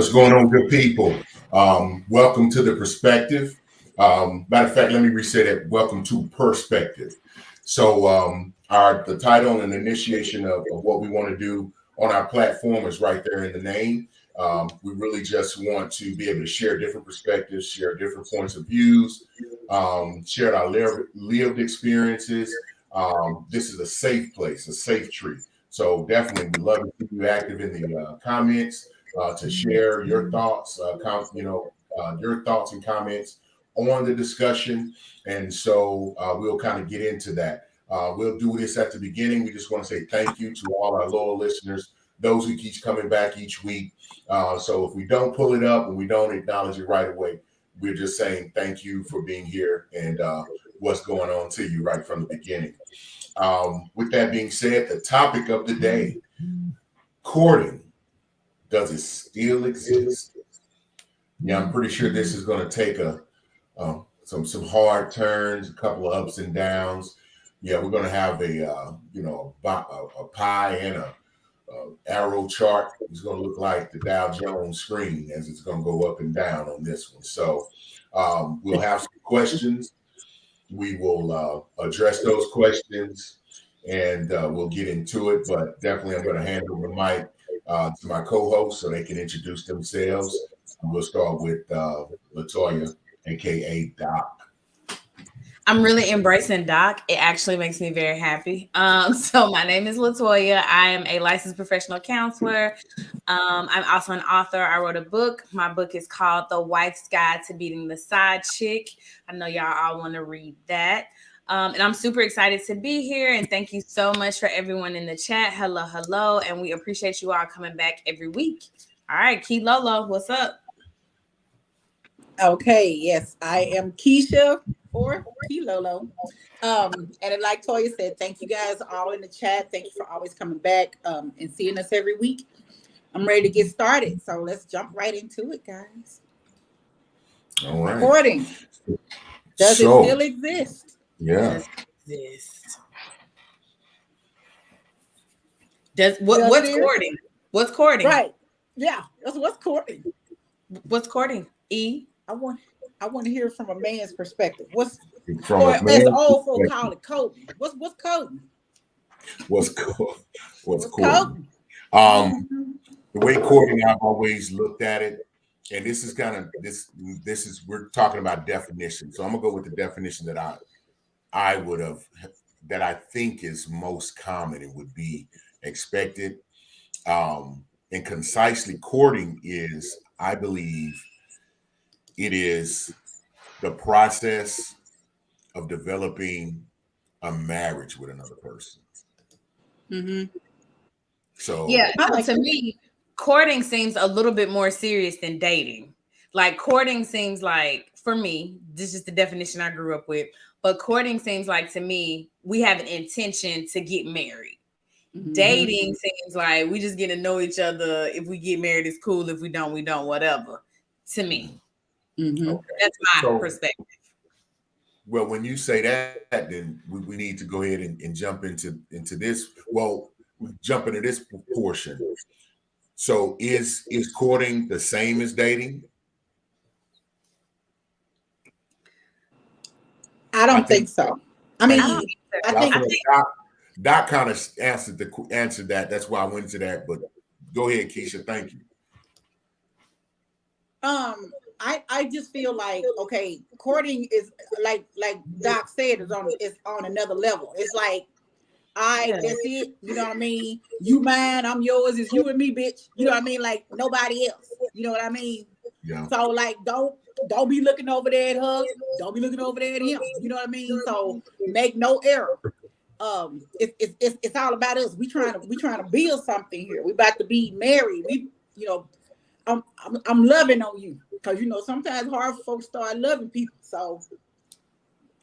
What's going on, good people? Welcome to the perspective. Matter of fact, let me reset it. Welcome to perspective. So, the title and initiation of what we want to do on our platform is right there in the name. We really just want to be able to share different perspectives, share different points of views, share our lived experiences. This is a safe place, a safe tree. So definitely, we love to keep you active in the comments to share your thoughts, your thoughts and comments on the discussion. And so we'll kind of get into that. We'll do this at the beginning. We just want to say thank you to all our loyal listeners, those who keep coming back each week. So if we don't pull it up and we don't acknowledge it right away, we're just saying thank you for being here and what's going on to you right from the beginning. With that being said, the topic of the day, courting. Does it still exist? Yeah, I'm pretty sure this is going to take some hard turns, a couple of ups and downs. Yeah, we're going to have a pie and a arrow chart. It's going to look like the Dow Jones screen as it's going to go up and down on this one. So we'll have some questions. We will address those questions and we'll get into it. But definitely, I'm going to hand over the mic to my co-hosts so they can introduce themselves. We'll start with Latoya, aka Doc. I'm really embracing Doc. It actually makes me very happy. So my name is Latoya. I am a licensed professional counselor. I'm also an author. I wrote a book. My book is called The Wife's Guide to Beating the Side Chick. I know y'all all want to read that. And I'm super excited to be here. And thank you so much for everyone in the chat. Hello, hello. And we appreciate you all coming back every week. All right, Key Lolo, what's up? Okay, yes, I am Keisha or Key Lolo. And like Toya said, thank you guys all in the chat. Thank you for always coming back and seeing us every week. I'm ready to get started. So let's jump right into it, guys. All right. Courting. Does it still exist? Yeah. Does it exist? What's courting? What's courting? Right. Yeah. What's courting? What's courting? E. I want to hear from a man's perspective. What's from or as old folk call it coding. What's coding? What's courting? The way courting I've always looked at it, and this is kind of this is we're talking about definition. So I'm gonna go with the definition that I would have that I think is most common and would be expected. And concisely, courting is, I believe, it is the process of developing a marriage with another person. Mm-hmm. So yeah, to me, courting seems a little bit more serious than dating. Like courting seems like, for me, this is the definition I grew up with, but courting seems like to me, we have an intention to get married. Mm-hmm. Dating seems like we just get to know each other. If we get married, it's cool. If we don't, whatever. To me. Mm-hmm. Okay. That's my perspective. Well, when you say that, then we need to go ahead and jump into this. Well, jump into this portion. So is courting the same as dating? I don't think so. I mean, I think Doc kind of answered that. That's why I went to that. But go ahead, Keisha. Thank you. I just feel like, okay, courting is like Doc said, is on another level. It's like, that's it. You know what I mean? You mine, I'm yours. It's you and me, bitch. You know what I mean? Like nobody else. You know what I mean? Yeah. So like, don't be looking over there at her. Don't be looking over there at him. You know what I mean? So make no error. It's all about us. We trying to build something here. We about to be married. I'm loving on you because sometimes hard folks start loving people. So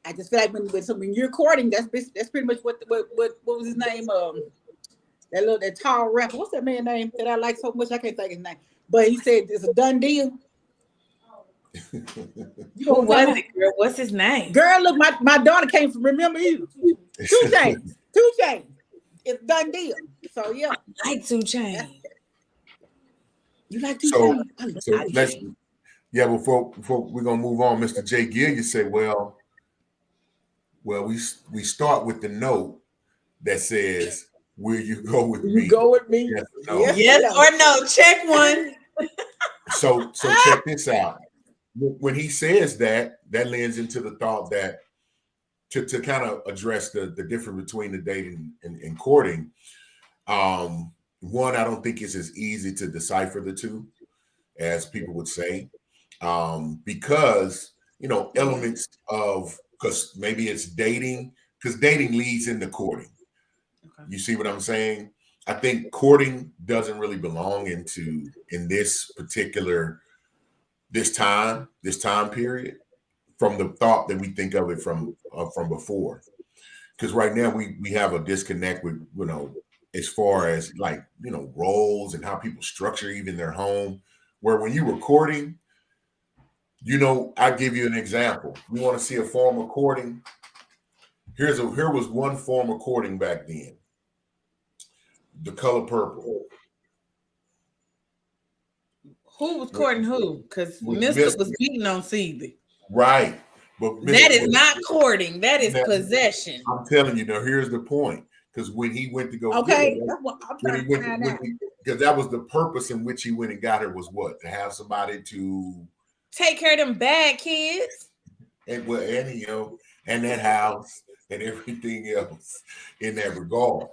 I just feel like when you're courting, that's pretty much what was his name? That tall rapper. What's that man's name that I like so much? I can't think his name. But he said it's a done deal. Who was it, girl? What's his name? Girl, look, my daughter can't remember either. 2 Chainz. 2 Chainz. It's done deal. So yeah. I like 2 Chainz. You like So, DJ? I love so let's DJ. before we're gonna move on, Mr. J. Gill, you say, well, we start with the note that says, "Will you go with You me?" go with me? Yes or no? Yes. Yes or no? Check one. So check this out. When he says that lends into the thought that to kind of address the difference between the dating and courting. One, I don't think it's as easy to decipher the two as people would say, because elements of, because maybe it's dating, because dating leads into courting. Okay. You see what I'm saying? I think courting doesn't really belong in this particular this time period, from the thought that we think of it from before. Because right now we have a disconnect with as far as like roles and how people structure even their home. Where when you were courting, I give you an example. You want to see a form of courting? Here was one form of courting back then. The color purple. Who was courting who? Because With Mr. was beating on Seeley. Right. But That is not courting. That is now, possession. I'm telling you, now here's the point. Because when he went to go get her, That's what I'm trying to find out. because that was the purpose in which he went and got her, was what? To have somebody to take care of them bad kids. And and that house and everything else in that regard.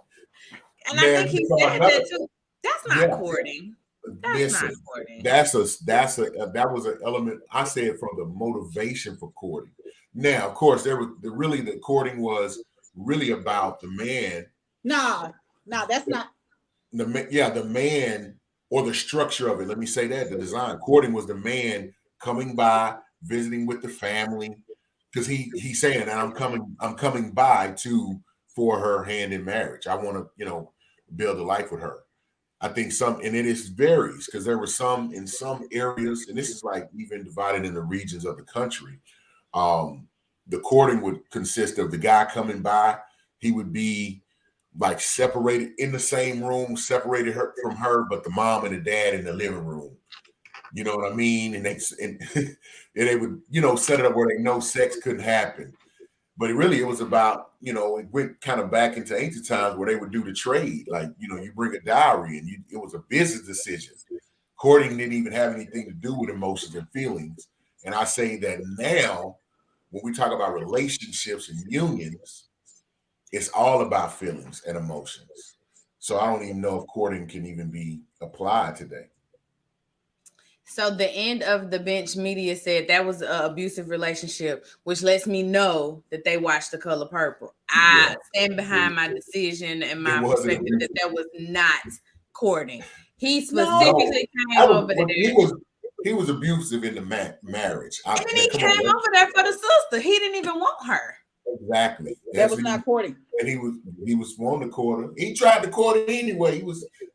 And I think he said that too. That's not courting. That's not courting. That was an element. I said from the motivation for courting. Now, of course, the courting was really about the man. No, that's not the man, or the structure of it. Let me say that the design. Courting was the man coming by, visiting with the family, because he's saying that I'm coming by for her hand in marriage. I want to build a life with her. I think and it is varies, because there were some in some areas, and this is like even divided into regions of the country. The courting would consist of the guy coming by. He would be like separated in the same room, separated her from her, but the mom and the dad in the living room. You know what I mean? And they would set it up where they know sex couldn't happen. But it was about, it went kind of back into ancient times where they would do the trade. Like, you bring a dowry, and it was a business decision. Courting didn't even have anything to do with emotions and feelings. And I say that now, when we talk about relationships and unions, it's all about feelings and emotions. So I don't even know if courting can even be applied today. So the end of the bench media said that was an abusive relationship, which lets me know that they watched The Color Purple. I stand behind my decision and my perspective that was not courting. He specifically came over there. He was abusive in the marriage. And then he came over there for the sister. He didn't even want her. Exactly. That was not courting. And he was wanting to court her. He tried to court her anyway.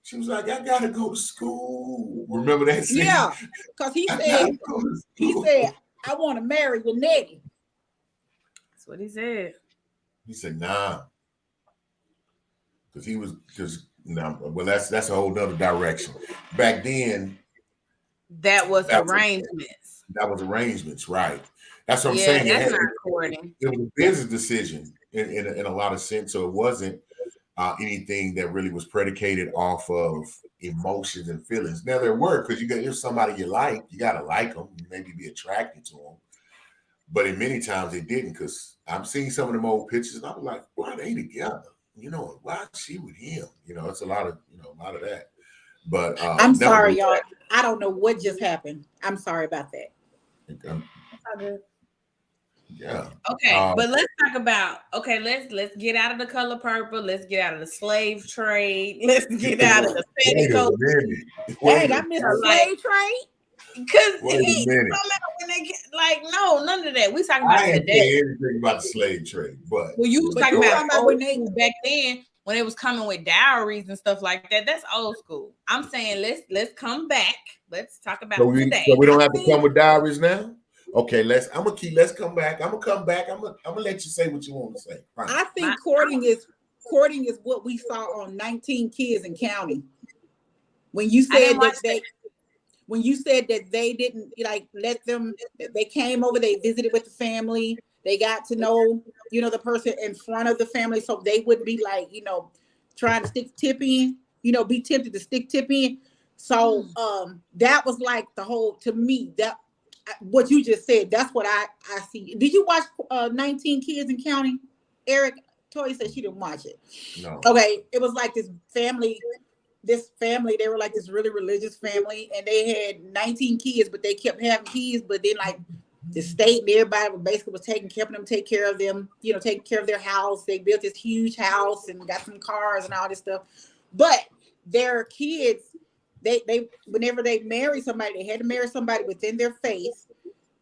She was like, I gotta go to school. Remember that scene? Yeah, because he said, I want to marry with Nettie. That's what he said. He said, nah. That's a whole nother direction. Back then, that was arrangements. That was arrangements, right? That's what I'm saying. That's not courting. It was a business decision in a lot of sense. So it wasn't anything that really was predicated off of emotions and feelings. Now there were, because if somebody you like, you gotta like them, maybe be attracted to them. But in many times it didn't, because I'm seeing some of them old pictures and I'm like, why are they together? Why is she with him? It's a lot of that. But I'm sorry, y'all. I don't know what just happened. I'm sorry about that. Yeah. Okay, but let's talk about. Let's get out of The Color Purple. Let's get out of the slave trade. Let's get out of the petticoat. Dang, I missed the slave trade. Because when they no, none of that. We talking about today. I didn't say anything about the slave trade, but you was talking about when they back then, when it was coming with dowries and stuff like that. That's old school. I'm saying let's come back. Let's talk about today. So we don't have to come with dowries now. Okay, let's come back. I'm gonna let you say what you want to say. Fine. I think courting is what we saw on 19 Kids and Counting. When you said that when you said that they didn't like let them, they came over, they visited with the family, they got to know, the person in front of the family, so they wouldn't be like, trying to stick tip in, be tempted to stick tip in. So that was like the whole, to me, that what you just said, that's what I see. Did you watch 19 Kids and Counting? Eric, Toy said she didn't watch it. No. Okay, it was like this family, they were like this really religious family, and they had 19 kids, but they kept having kids, but then like the state and everybody basically was kept them, take care of them, taking care of their house. They built this huge house and got some cars and all this stuff. But their kids, they whenever they marry somebody, they had to marry somebody within their faith.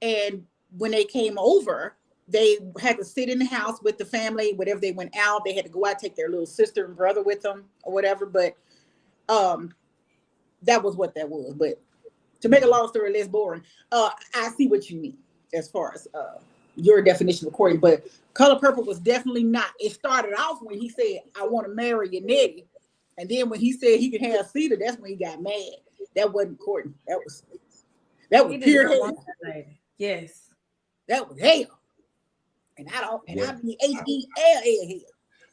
And when they came over, they had to sit in the house with the family. Whenever they went out, they had to go out, take their little sister and brother with them or whatever. But that was what that was. But to make a long story less boring, I see what you mean as far as your definition of courting. But Color Purple was definitely not. It started off when he said, "I want to marry your Nettie," and then when he said he could have Cedar, that's when he got mad. That wasn't courting. That was pure hell. Yes, that was hell. And I mean HELL.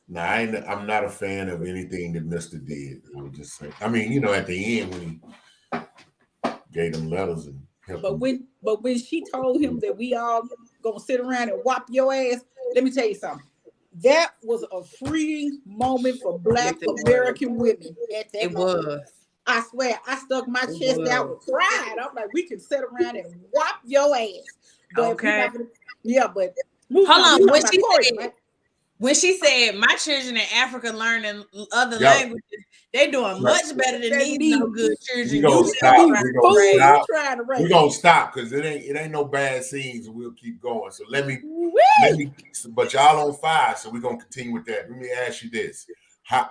No, I'm not a fan of anything that Mr. did. I would just say. I mean, at the end when he gave them letters and helped but when she told him that we all gonna sit around and whop your ass, let me tell you something. That was a freeing moment for Black American women. It was. I swear, I stuck my chest out with pride. I'm like, we can sit around and whop your ass. But okay. But hold on. When she said my children in Africa learning other languages, they doing much better than these no good children. We're gonna stop because it ain't no bad scenes, and we'll keep going. So let me but y'all on fire, so we're gonna continue with that. Let me ask you this. How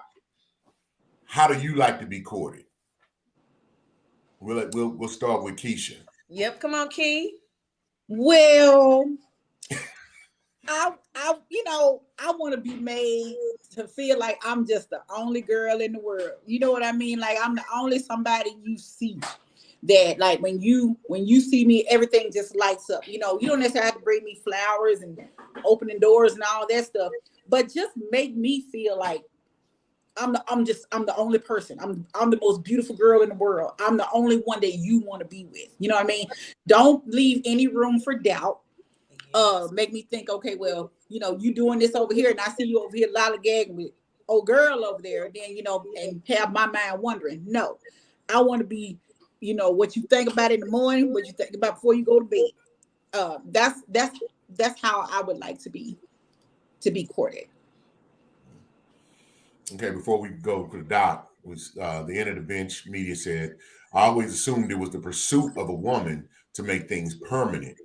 do you like to be courted? We'll start with Keisha. Yep, come on, Key. Well, I want to be made to feel like I'm just the only girl in the world. You know what I mean? Like I'm the only somebody you see. That like when you see me, everything just lights up. You don't necessarily have to bring me flowers and opening doors and all that stuff, but just make me feel like I'm the only person. I'm the most beautiful girl in the world. I'm the only one that you want to be with. You know what I mean? Don't leave any room for doubt. Make me think, okay, well, you doing this over here, and I see you over here lollygagging with old girl over there, then and have my mind wondering. No, I want to be, what you think about in the morning, what you think about before you go to bed. That's how I would like to be courted. Okay, before we go to the doc, was the end of the bench media said, I always assumed it was the pursuit of a woman to make things permanent,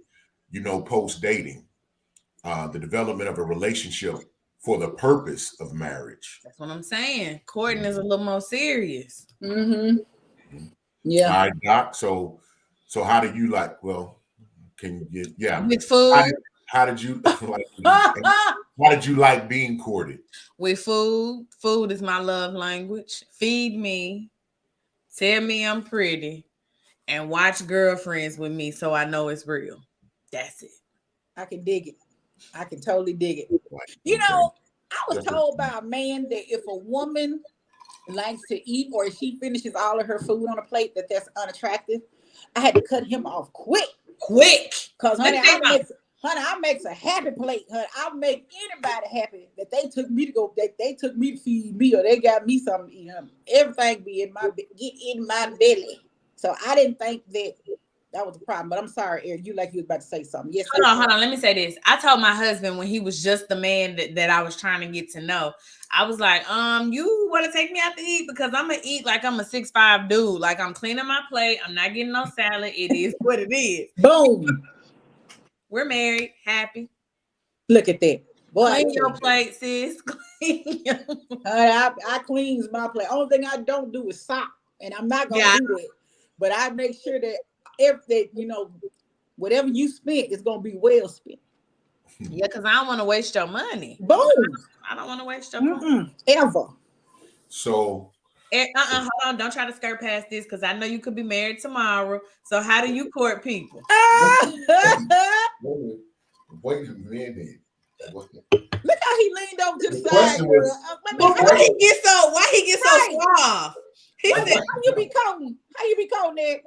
post dating, the development of a relationship for the purpose of marriage. That's what I'm saying. Courting is a little more serious. Mm-hmm. Yeah. All right, Doc. So how do you like? Well, can you get with food? How did you like? How did you like being courted? With food. Food is my love language. Feed me, tell me I'm pretty, and watch girlfriends with me so I know it's real. That's it. I can dig it. I can totally dig it. I was told by a man that if a woman likes to eat or if she finishes all of her food on a plate, that's unattractive. I had to cut him off quick. Because honey, I make a happy plate. Honey, I make anybody happy that they took me to feed me or they got me something to eat. Everything get in my belly. So I didn't think that was the problem. But I'm sorry, Eric, you was about to say something. Yes. Hold on. Let me say this. I told my husband when he was just the man that I was trying to get to know, I was like, you want to take me out to eat? Because I'm going to eat like I'm a 6'5" dude. Like I'm cleaning my plate. I'm not getting no salad. It is what it is. Boom. We're married. Happy. Look at that. Boy, clean your plate, sis. I cleans my plate. Only thing I don't do is sock. And I'm not going to do it. But I make sure that everything, whatever you spent is going to be well spent. Yeah, because I don't want to waste your money. Boom. I don't want to waste your money. Ever. So Hold on. Don't try to skirt past this because I know you could be married tomorrow. So how do you court people? Wait a minute. Look how he leaned over to the side. Question was, Why he get so suave? He said, how you be coding? How you be coding it?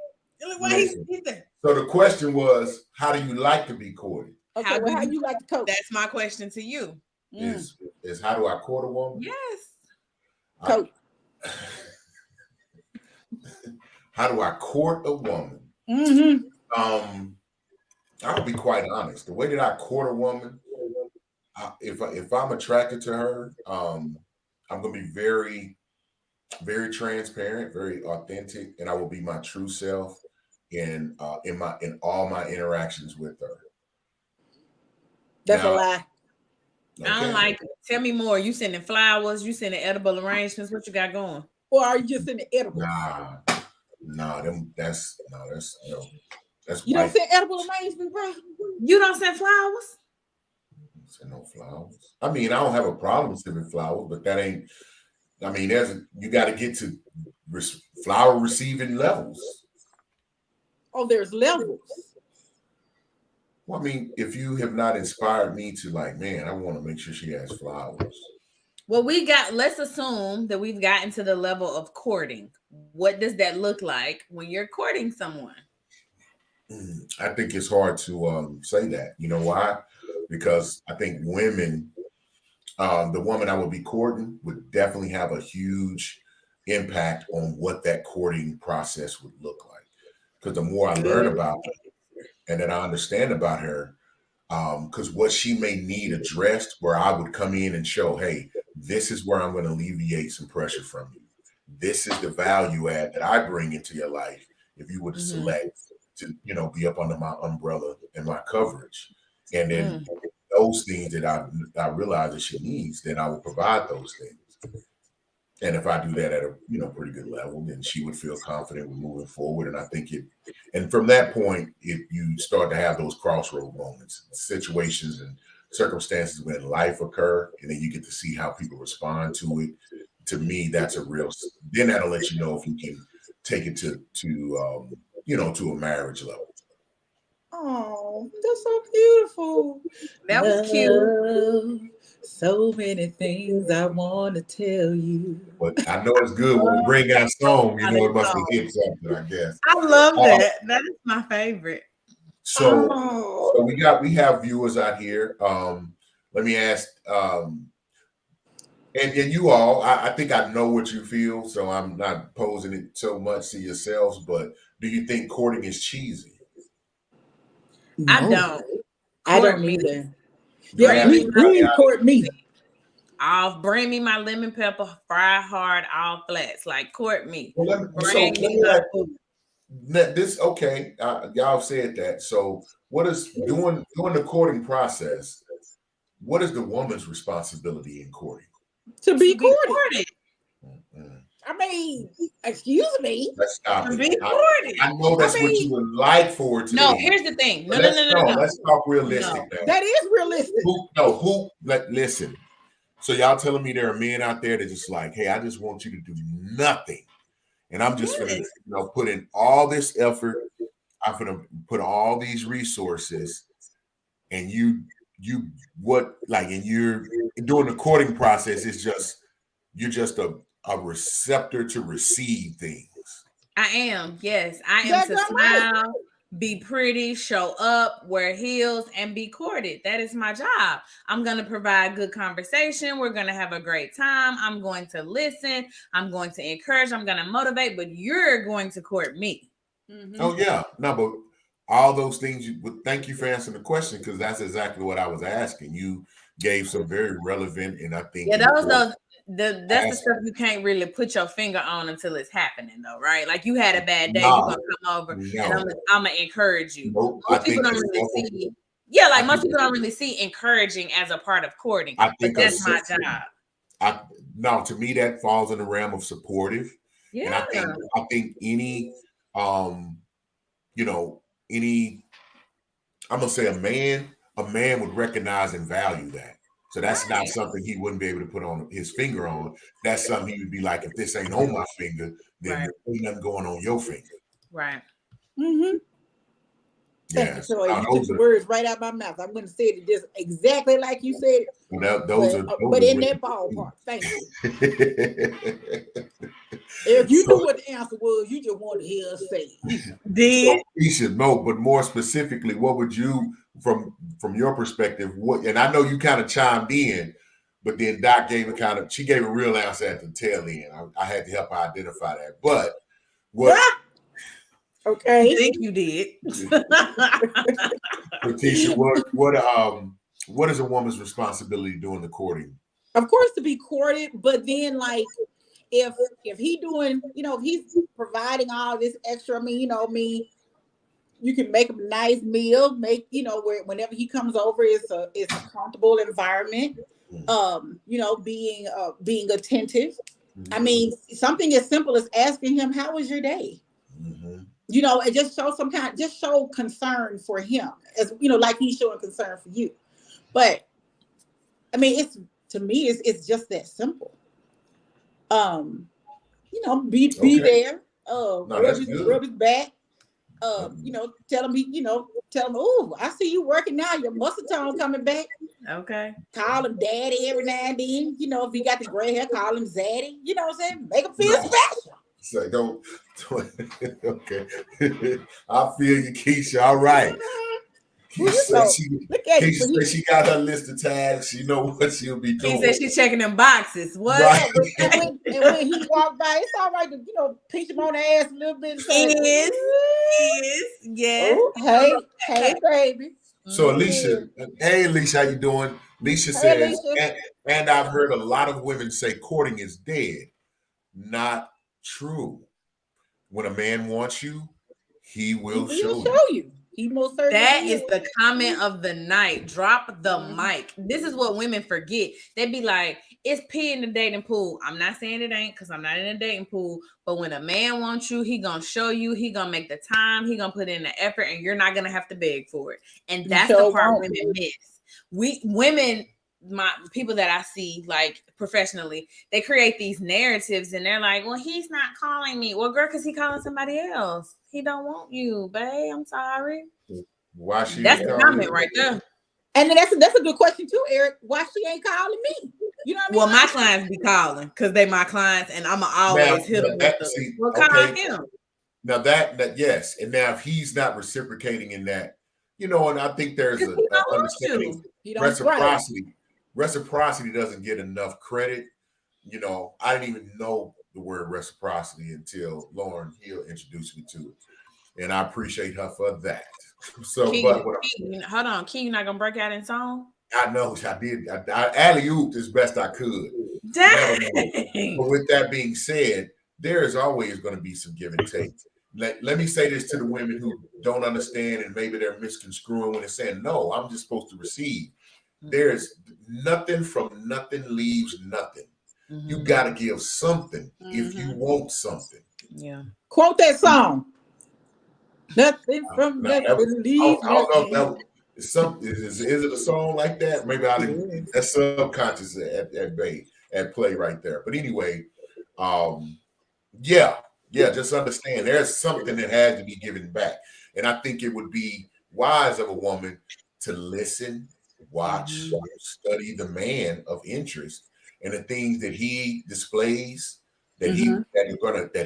Why he said, so the question was, how do you like to be courted? Okay, how you like to coach? That's my question to you. Is how do I court a woman? Yes. Coach. How do I court a woman? I'll be quite honest. The way that I court a woman, if I'm attracted to her, I'm gonna be very, very transparent, very authentic, and I will be my true self in all my interactions with her. That's a lie. Okay. I don't like it. Tell me more. You sending flowers? You sending edible arrangements? What you got going? Or are you just sending edible? That's you don't send edible arrangements, bro. You don't send flowers? Send no flowers. I mean, I don't have a problem sending flowers, but that ain't. I mean, you got to get to flower receiving levels. Oh, there's levels. Well, I mean, if you have not inspired me to like, man, I want to make sure she has flowers. Well, let's assume that we've gotten to the level of courting. What does that look like when you're courting someone? I think it's hard to say that. You know why? Because I think women, the woman I would be courting would definitely have a huge impact on what that courting process would look like. Because the more I learn about her and that I understand about her, because what she may need addressed, where I would come in and show, hey, this is where I'm going to alleviate some pressure from you. This is the value add that I bring into your life if you were to select to, be up under my umbrella and my coverage. And then those things that I realize that she needs, then I will provide those things. And if I do that at a pretty good level, then she would feel confident with moving forward. And I think and from that point, you start to have those crossroad moments, situations and circumstances when life occur, and then you get to see how people respond to it. To me, that's then that'll let you know if you can take it to a marriage level. Oh, that's so beautiful. That was cute. So many things I want to tell you. But I know it's good when we bring out song, it must have hit something, I guess. I love that. That is my favorite. So we have viewers out here. Let me ask, and you all, I think I know what you feel, so I'm not posing it so much to yourselves, but do you think courting is cheesy? No. I don't. I don't either. Yeah, please court me. Bring me my lemon pepper, fry hard, all flats. Like court me. Well, okay. Y'all said that. So, what is during the courting process? What is the woman's responsibility in courting? To be courted. I mean, excuse me. Let's stop it. I know that's what you would like for it to be. No, here's the thing. No. Let's talk realistic now. That is realistic. Listen. So y'all telling me there are men out there that just like, hey, I just want you to do nothing. And I'm just going to put in all this effort. I'm going to put all these resources. And you're during the courting process, you're just a receptor to receive things. I am, yes. I am to smile, be pretty, show up, wear heels, and be courted. That is my job. I'm going to provide good conversation. We're going to have a great time. I'm going to listen. I'm going to encourage. I'm going to motivate, but you're going to court me. Mm-hmm. Oh, yeah. No, but all those things, thank you for answering the question, because that's exactly what I was asking. You gave some very relevant, and I think that's the stuff you can't really put your finger on until it's happening, though, right? Like you had a bad day, you're gonna come over, and I'm gonna encourage you. Most people don't really see. Yeah, like most people don't really see encouraging as a part of courting. But that's my job. To me, that falls in the realm of supportive. Yeah. And I think any I'm gonna say a man would recognize and value that. So that's not something he wouldn't be able to put on his finger on. That's something he would be like, if this ain't on my finger, then Right. there ain't nothing going on your finger. Right. Mm-hmm. Thank you, Yes. Troy. You took Those the are, words right out of my mouth. I'm going to say it just exactly like you said it, those are but in really that ballpark. Thank you. cool. If you So, knew what the answer was, you just wanted to hear us say it. Did he should know, but more specifically, what would you, from your perspective, what? And I know you kind of chimed in, but then Doc she gave a real answer at the tail end. I had to help her identify that. But what, Okay. think you did? Letitia, what is a woman's responsibility during the courting? Of course, to be courted, but then like if he doing, if he's providing all this extra, you can make him a nice meal, where whenever he comes over, it's a comfortable environment. Being attentive. I mean, something as simple as asking him, "How was your day?" Mm-hmm. And just show concern for him, as like he's showing concern for you. But I mean, it's just that simple. Be Okay. there. No, Rub that's his good. back. Tell him, "Oh, I see you working now. Your muscle tone coming back." Okay. Call him daddy every now and then. If he got the gray hair, call him zaddy. You know what I'm saying? Make him feel No. special. So don't okay. I feel you, Keisha. All right. Well, look at Keisha you. said she got her list of tasks. She know what she'll be He doing. said she's checking them boxes. What? Right. And when he walked by, it's all right to pinch him on the ass a little bit and say, Yes. "Oh, hey, baby." So Alicia, hey Alicia, how you doing? Alicia Hey, says, Alicia. and I've heard a lot of women say courting is dead. Not true. When a man wants you, he will He will show you. show you. He most certainly That will. is the comment of the night. Drop the mic. This is what women forget. They be like, it's pee in the dating pool. I'm not saying it ain't, because I'm not in a dating pool. But when a man wants you, he gonna show you. He gonna make the time. He gonna put in the effort, and you're not gonna have to beg for it. And that's the part women miss. Women, my people that I see like professionally, they create these narratives, and they're like, well, he's not calling me. Well, girl, because he calling somebody else. He don't want you, babe. I'm sorry. Why she That's the comment right there. And then that's a good question too, Eric. Why she ain't calling me? You know what I mean? Well, my clients be calling because they my clients, and I'ma always hit them with the call him. Now that yes, and now if he's not reciprocating in that, and I think there's a understanding reciprocity. Reciprocity doesn't get enough credit. I didn't even know the word reciprocity until Lauren Hill introduced me to it, and I appreciate her for that. So, Key, but hold on, Key, you're not gonna break out in song? I know I did. I alley-ooped as best I could. Dang. But with that being said, there is always going to be some give and take. Let me say this to the women who don't understand, and maybe they're misconstruing when they're saying, no, I'm just supposed to receive. There's nothing from nothing leaves nothing. You got to give something if you want something. Yeah. Quote that song. Nothing from nothing leaves nothing. Is it a song like that? Maybe I didn't. That's subconscious at play right there. But anyway, yeah, just understand there's something that has to be given back. And I think it would be wise of a woman to listen, watch, study the man of interest and the things that he displays, that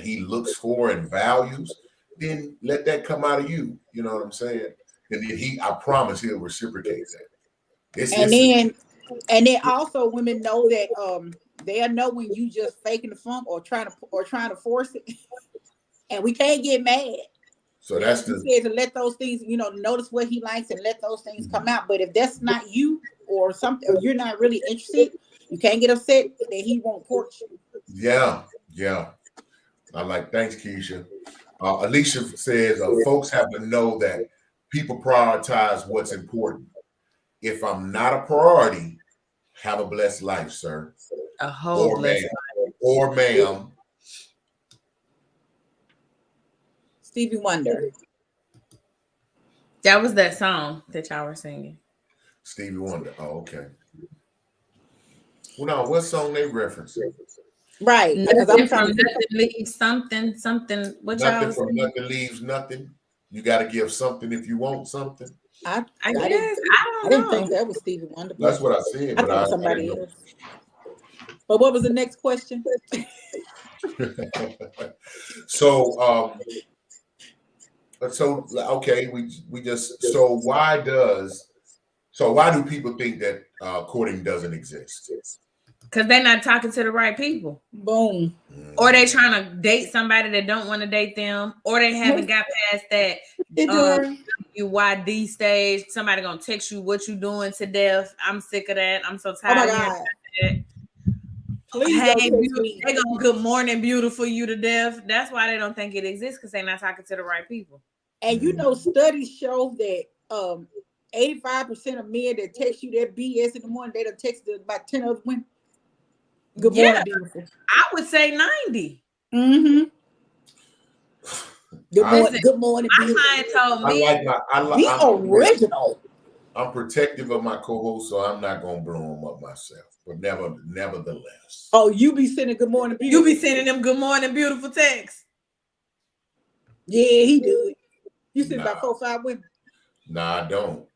he looks for and values, then let that come out of you. You know what I'm saying? And then I promise he'll reciprocate that. And then also women know that they'll know when you just faking the funk or trying to force it. And we can't get mad. So that's said to let those things, notice what he likes and let those things come out. But if that's not you or something, or you're not really interested, you can't get upset that he won't court you. Yeah. I like. Thanks, Keisha. Alicia says, folks have to know that people prioritize what's important. If I'm not a priority, have a blessed life, sir. A whole blessed life. Or ma'am. Stevie Wonder. That was that song that y'all were singing. Stevie Wonder. Oh, okay. Well, no, what song they referencing? Right. Because I'm Nothing trying from to nothing leaves something. What Nothing y'all from saying? nothing leaves nothing. You got to give something if you want something. I I I didn't guess I I didn't don't think know. that was Stevie Wonder, That's but what I said, I but think it was I somebody didn't else. But what was the next question? know. So so okay, we just so why do people think that courting doesn't exist? Because they're not talking to the right people. Boom. Or they trying to date somebody that don't want to date them, or they haven't got past that Hey, Dora. UYD stage. Somebody gonna text you what you doing to death. I'm sick of that. I'm so Oh my tired of hearing God. that. Please Hey, don't text me. they gonna good morning, beautiful you to death. That's why they don't think it exists, because they're not talking to the right people. And you know, studies show that 85% of men that text you that BS in the morning, they done texted about 10 other women. Good Yeah, morning, beautiful. I would say 90. Mm-hmm. Listen, Good morning, my beautiful. client told I me, like Be original. I'm protective of my co-host, so I'm not gonna blow him up myself. But nevertheless. Oh, you be sending good morning, you beautiful. be sending them good morning, beautiful texts. Yeah, he do it. You send Nah, about 4 or 5 women. I don't.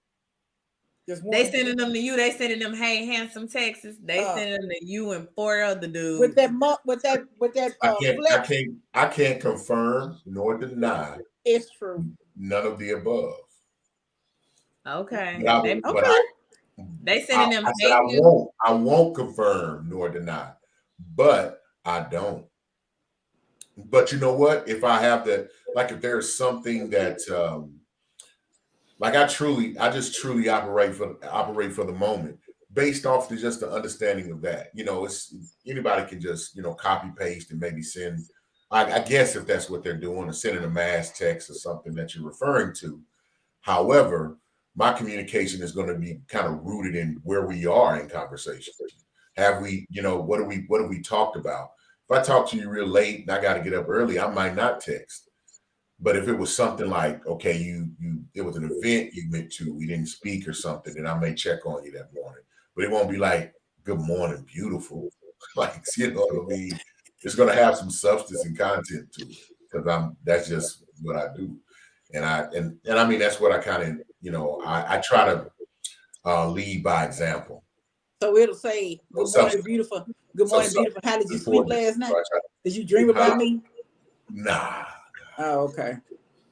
Just They one. sending them to you. They sending them, hey, handsome Texas. They sending them to you and 4 other dudes. With that flex. I can't confirm nor deny It's true. none of the above. Okay. Okay. They sending them, I said hey, I won't confirm nor deny, but I don't. But you know what? If I have like if there's something that like I just truly operate for the moment based off to just the understanding of that. You know, it's anybody can just, copy paste and maybe send. I guess if that's what they're doing, or sending a mass text or something that you're referring to. However, my communication is going to be kind of rooted in where we are in conversation. Have we, what have we talked about? If I talk to you real late and I got to get up early, I might not text. But if it was something like, okay, it was an event you went to, we didn't speak or something, then I may check on you that morning. But it won't be like, good morning, beautiful. Like, you know what I mean? It's going to have some substance and content to it because that's just what I do. And I mean, that's what I kind of, I try to lead by example. So it'll say, good morning, beautiful. Good morning, beautiful. How did you sleep last night? Did you dream about me? Nah. Oh, okay.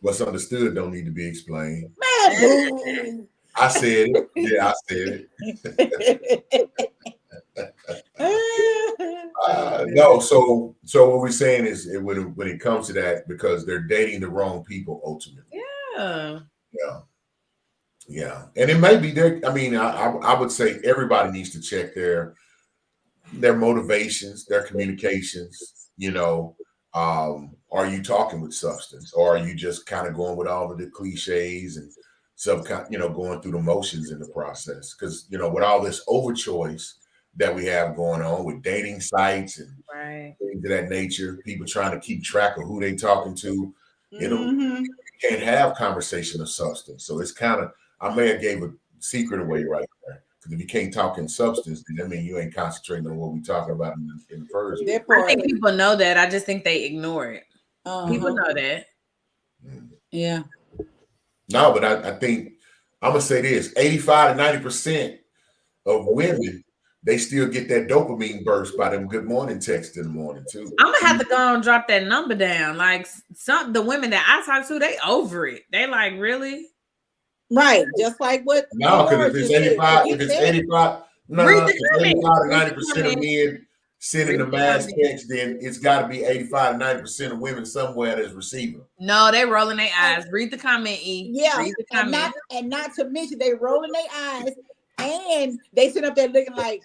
What's understood don't need to be explained. Man, boo. I said it. Yeah, I said it. No, so what we're saying is when it comes to that, because they're dating the wrong people ultimately. Yeah, and it may be there. I mean, I would say everybody needs to check their motivations, their communications. Are you talking with substance, or are you just kind of going with all of the cliches and going through the motions in the process? Because with all this overchoice that we have going on with dating sites and things of that nature, people trying to keep track of who they talking to, you can't have conversation of substance. So it's kind of, I may have gave a secret away right there. Because if you can't talk in substance, then that means you ain't concentrating on what we're talking about in the first. I think people know that. I just think they ignore it. People know that. Yeah. No, but I think I'm gonna say this: 85 to 90% of women, they still get that dopamine burst by them good morning texts in the morning too. I'm gonna have to go and drop that number down. Like the women that I talk to, they over it. They like, really? Right. Just like what? No, because if it's 85, no, read if 85 to 90% of men sending the mass text, then it's got to be 85 to 90% of women somewhere that's receiving. No, they rolling their eyes. Read the comment, E. Yeah, read the comment. And not to mention they rolling their eyes, and they sit up there looking like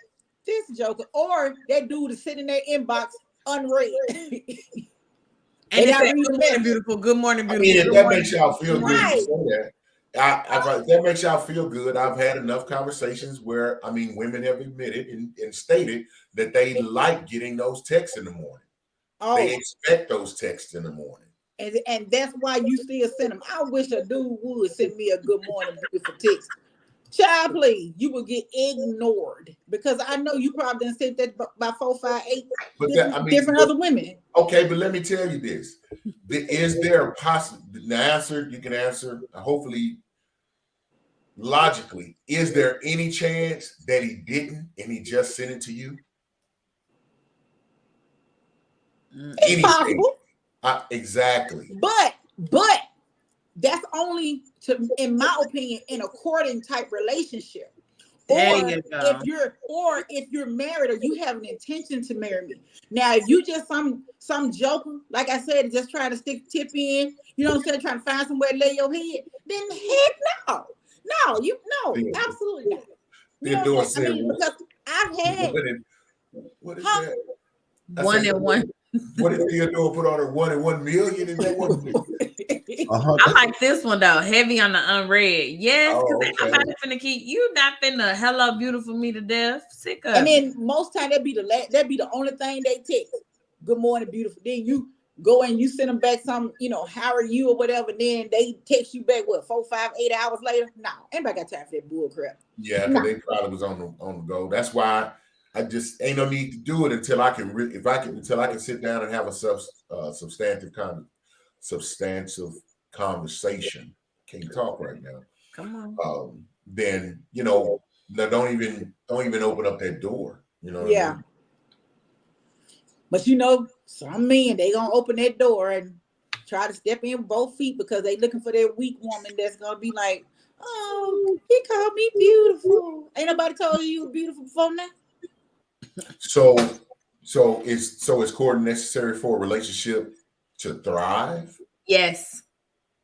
this joker, or that dude is sitting in their inbox unread. And it's good morning, beautiful. Good morning, beautiful. I mean, if that makes y'all feel good, right. to say that. If that makes y'all feel good, I've had enough conversations where, women have admitted and stated that they like getting those texts in the morning. Oh. They expect those texts in the morning. And that's why you still send them. I wish a dude would send me a good morning beautiful text Child, please, you will get ignored because I know you probably done said that by 4, 5, 8 But that, I mean, different other women. okay, but let me tell you this: is there a possible? The answer you can answer. Hopefully, logically, is there any chance that he didn't and he just sent it to you? It's possible, Exactly. but that's only to, in my opinion, in a courting type relationship. There Or you go. if you're married or you have an intention to marry me. Now, if you just some joker, like I said, just trying to stick tip in, you know what I'm saying, trying to find somewhere to lay your head, then heck no. No, absolutely not. You know Theodore what I'm said, saying? I mean, because I've had what is that? One and one. What did Theodore put on her? 1 in 1 million? Is that what? I like this one though. Heavy on the unread. Yes, because Oh, ain't okay. nobody finna keep you not finna hello beautiful me to death. Sick of And it. then most time that'd be the only thing they text. Good morning, beautiful. Then you go and you send them back some, how are you or whatever. Then they text you back 4, 5, 8 hours later. No, anybody got time for that bull crap. Yeah, because they probably was on the go. That's why I just ain't no need to do it until I can until I can sit down and have a substantive conversation. Can't talk right now. Come on. Then no, don't even open up that door. You know what I mean? But some men, they gonna open that door and try to step in with both feet because they looking for that weak woman that's gonna be like, oh, he called me beautiful. Ain't nobody told you were beautiful before now. So is courting necessary for a relationship to thrive? Yes.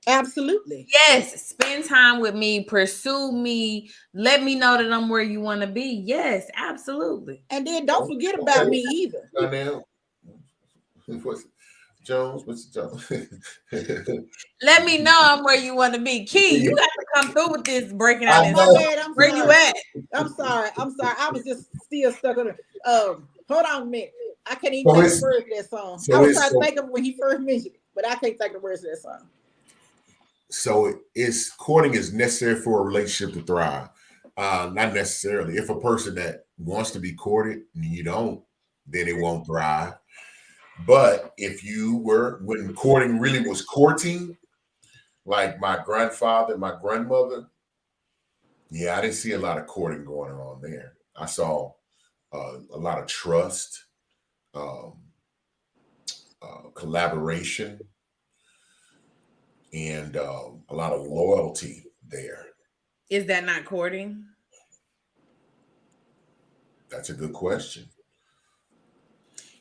Absolutely. Yes. Spend time with me, pursue me, let me know that I'm where you want to be. Yes, absolutely. And then don't forget about me either. Now, what's Jones? What's Jones? Let me know I'm where you want to be. Key, you got to come through with this breaking out this. My bad, I'm where sorry. you at? I'm sorry. I was just still stuck on it. Hold on a minute. I can't even think of the words to that song. I was trying to think of when he first mentioned it, but I can't think of the words to that song. So courting is necessary for a relationship to thrive. Not necessarily. If a person that wants to be courted and you don't, then it won't thrive. But if you were, when courting really was courting, like my grandfather, my grandmother, yeah, I didn't see a lot of courting going on there. I saw a lot of trust, collaboration, and a lot of loyalty there. Is that not courting? That's a good question.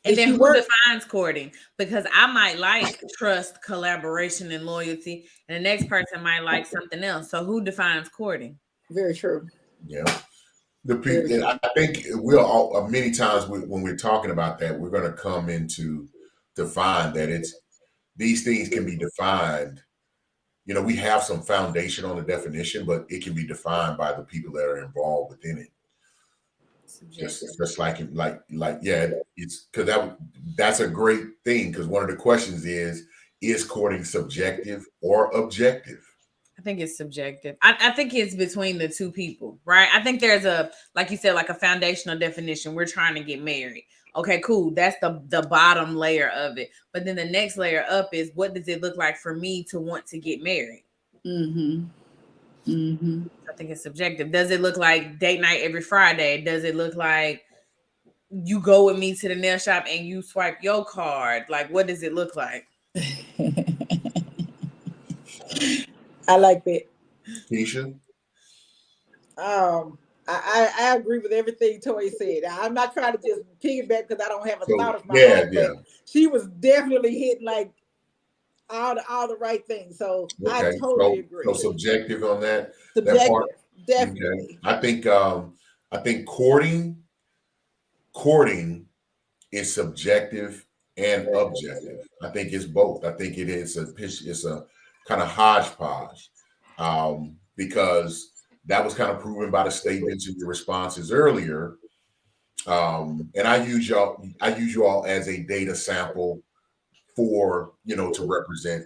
And then who defines courting? Because I might like trust, collaboration, and loyalty, and the next person might like something else. So who defines courting? Very true. Yeah. The people, I think we'll all, many times when we're talking about that, we're going to come into define that these things can be defined. We have some foundation on the definition, but it can be defined by the people that are involved within it. Just like yeah, it's because that's a great thing, because one of the questions is courting subjective or objective? I think it's subjective. I think it's between the two people, right? I think there's like you said, like a foundational definition. We're trying to get married. Okay, cool. That's the bottom layer of it. But then the next layer up is, what does it look like for me to want to get married? Mm-hmm. Mm-hmm. I think it's subjective. Does it look like date night every Friday? Does it look like you go with me to the nail shop and you swipe your card? Like, what does it look like? I like that. Keisha? I agree with everything Toy said. I'm not trying to just piggyback because I don't have a thought of my own, but she was definitely hitting like all the right things. So okay. I totally agree. So subjective on that. Subjective, that part? Definitely. Okay. I think courting is subjective and objective. I think it's both. I think it's a kind of hodgepodge, because that was kind of proven by the statements and your responses earlier. And I use you all as a data sample for, to represent,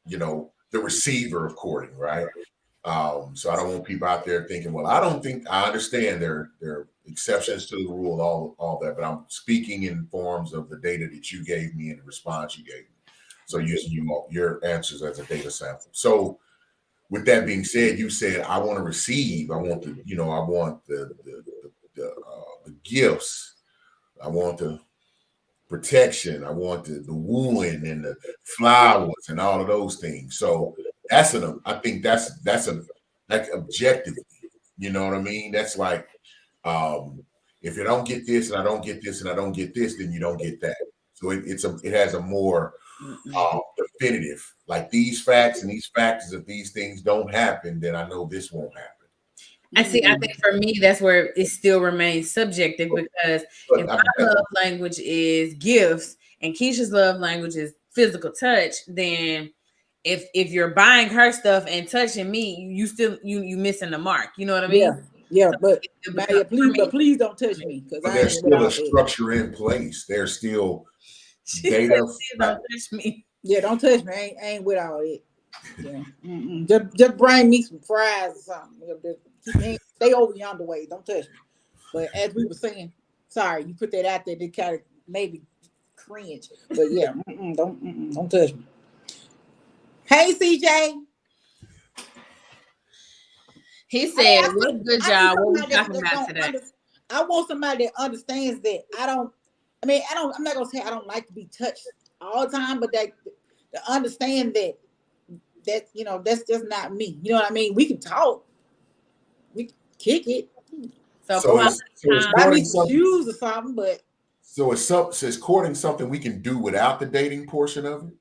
the receiver of courting, right? So I don't want people out there thinking, well, I understand there are exceptions to the rule, all that, but I'm speaking in forms of the data that you gave me and the response you gave me. So using your answers as a data sample. So with that being said, you said I want to receive. I want the gifts. I want the protection. I want the wooing and the flowers and all of those things. So I think that's a like objectively, you know what I mean? That's like if you don't get this and I don't get this and I don't get this, then you don't get that. So it has a more definitive, like these facts and these factors. If these things don't happen, then I know this won't happen. I see. I think for me, that's where it still remains subjective, because if my love language is gifts and Keisha's love language is physical touch, then if you're buying her stuff and touching me, you missing the mark. You know what I mean? Yeah, So but please don't touch me, because there's still a structure in place. There's still data. Don't touch me. Yeah, don't touch me. I ain't with all that. Yeah. Just bring me some fries or something. Stay over yonder way. Don't touch me. But as we were saying, sorry, you put that out there. They kind of maybe cringe. But yeah, don't touch me. Hey, CJ. He said, "What good job? What we talking about today?" I want somebody that understands that I'm not gonna say I don't like to be touched all the time, but that to understand that that's just not me. You know what I mean? We can talk, we can kick it. So I need some shoes or something, but so is courting something we can do without the dating portion of it?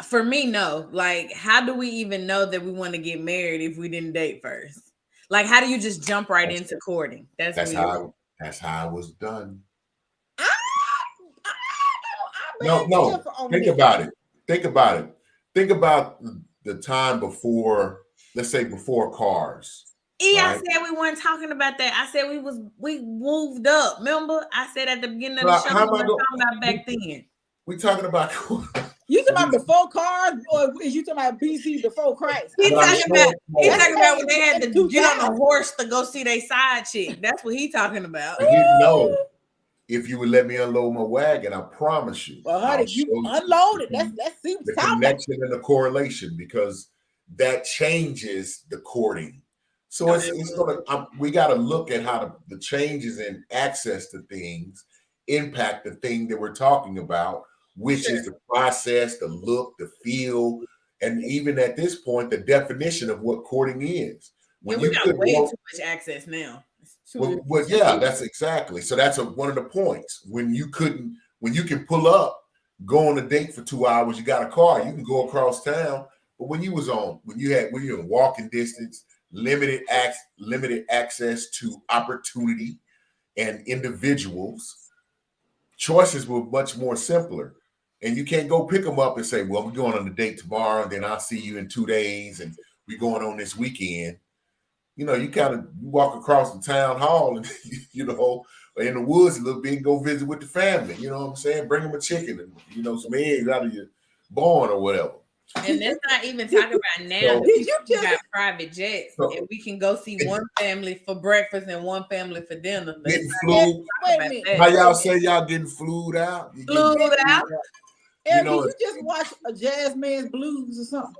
For me, no. Like, how do we even know that we want to get married if we didn't date first? Like, how do you just jump right into courting? That's how it was done. No. Think about it. Think about the time before, let's say before cars. Right? I said we weren't talking about that. I said we moved up. Remember? I said at the beginning of the show we weren't talking about back then. We talking about you talking about before cars, or is you talking about BC before Christ? He talking about when they had to get on a horse to go see their side chick. That's what he talking about. No. If you would let me unload my wagon, I promise you. Well, honey, you unload it. Let's see the connection and the correlation, because that changes the courting. So we got to look at how the changes in access to things impact the thing that we're talking about, which is the process, the look, the feel, and even at this point, the definition of what courting is. When we got way too much access now. That's exactly. So that's one of the points. When you can pull up, go on a date for 2 hours, you got a car, you can go across town. But when you were in walking distance, limited access to opportunity and individuals, choices were much more simpler. And you can't go pick them up and say, well, we're going on a date tomorrow, and then I'll see you in 2 days, and we're going on this weekend. You walk across the town hall and, in the woods a little bit and go visit with the family. You know what I'm saying? Bring them a chicken and, some eggs out of your barn or whatever. And let's not even talk about now. You got private jets, and we can go see one family for breakfast and one family for dinner. Getting flued. How y'all say y'all getting flued out? Flued out? Eric, did you just watch a Jazz Man's Blues or something?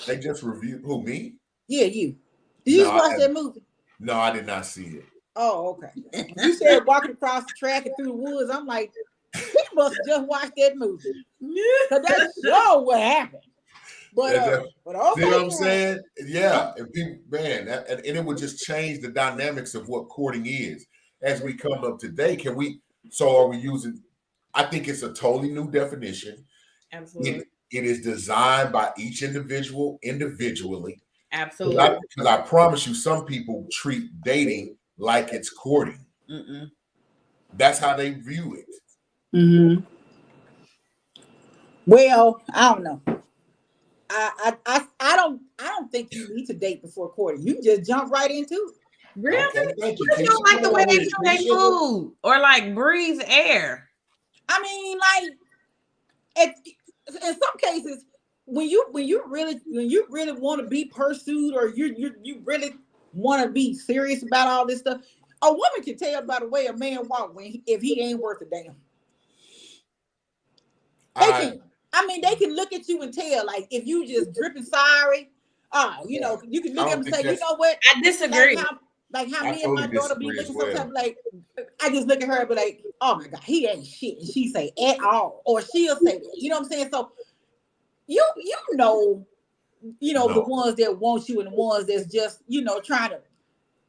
They just reviewed who, me? Yeah, you. Did you watch that movie? No, I did not see it. Oh, okay. You said walking across the track and through the woods. I'm like, he must have just watched that movie. Because that's sure what happened. But okay. See what I'm saying? Yeah. And people, man, and it would just change the dynamics of what courting is. As we come up today, are we using, I think it's a totally new definition. Absolutely. It is designed by each individual individually. Absolutely. Because I promise you, some people treat dating like it's courting. Mm-mm. That's how they view it. Mm-hmm. Well, I don't know. I don't think you need to date before courting. You just jump right into it. Really? Okay, thank you. You don't like the way they do their food or like breathe air. I mean, like in some cases, when you really want to be pursued, or you really want to be serious about all this stuff, a woman can tell by the way a man walk if he ain't worth a damn. They can. I mean, they can look at you and tell, like, if you just dripping sorry. You know, you can look at them and say, you know what? I disagree. Like how me and my daughter be looking sometimes, like, I just look at her and be like, oh my God, he ain't shit. And she say at all. Or she'll say that. You know what I'm saying? So you know, the ones that want you and the ones that's just, trying to